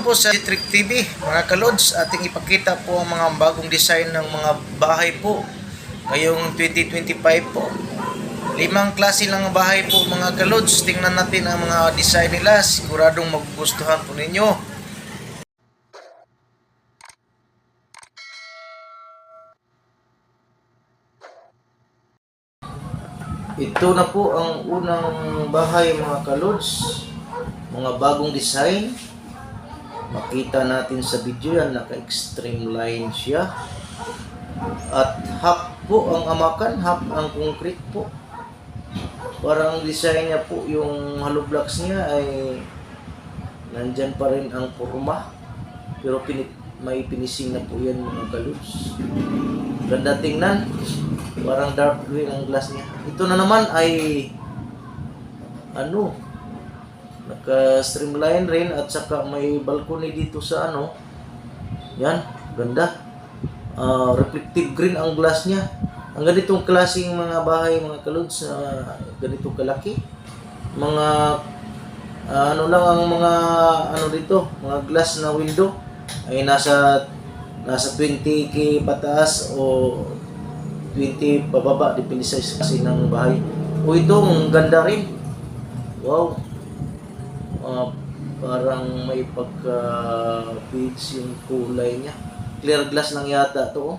Po sa Trick TV, mga kalods, ating ipakita po ang mga bagong design ng mga bahay po ngayong 2025 po. 5 klase lang ang bahay po mga kalods. Tingnan natin ang mga design nila, siguradong magugustuhan po ninyo. Ito na po ang unang bahay mga kalods, mga bagong design. Makita natin sa video yan, naka-extreme line siya. At half po ang amakan, half ang concrete po. Parang design niya po, yung hollow blocks niya ay nandyan pa rin ang forma. Pero may finishing na po yan mga kalods. Ganda tingnan. Parang dark green ang glass niya. Ito na naman ay naka-streamline rin at saka may balcony dito sa yan, ganda. Reflective green ang glass niya. Ang ganitong klaseng mga bahay mga kalods, ganito kalaki. Mga lang ang mga dito, mga glass na window ay nasa 20k pataas o 20 pababa, depende sa kasi ng bahay. O ito, ang ganda rin. Wow. Parang may pagka-beige yung kulay niya. Clear glass lang yata to.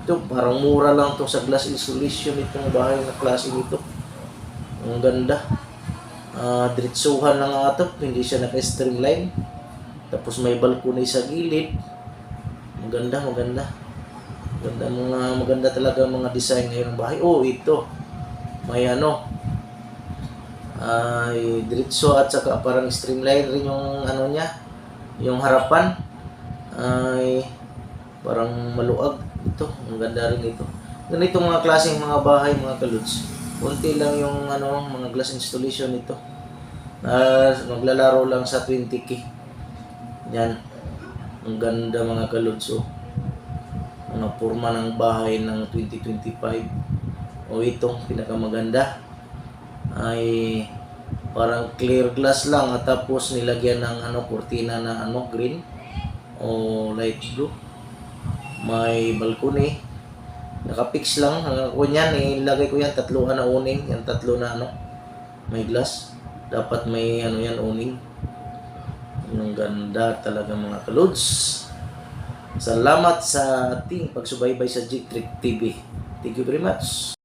Ito, parang mura lang to sa glass insulation itong bahay na klase nito. Ang ganda. Diretsuhan lang nga ito, hindi siya naka-streamline. Tapos may balcony sa gilid. Maganda. Maganda talaga mga design ngayon ng bahay. Oh, ito. May ay diretso at saka parang streamline rin yung niya, yung harapan ay parang maluag. Ito, ang ganda rin ito. Ganito mga klaseng mga bahay mga kalods. Kunti lang yung mga glass installation nito. Maglalaro lang sa 20k. Yan. Ang ganda mga kalods. Mga forma ng bahay ng 2025. O itong pinakamaganda ay parang clear glass lang at tapos nilagyan ng kurtina na green o light blue. May balcony. Naka-fix lang. Kunyan, ilagay ko yan, tatlo na uning. Yan tatlo na may glass. Dapat may yan uning. Yung ganda talaga mga kalods. Salamat sa ating pagsubaybay sa G-Trick TV. Thank you very much.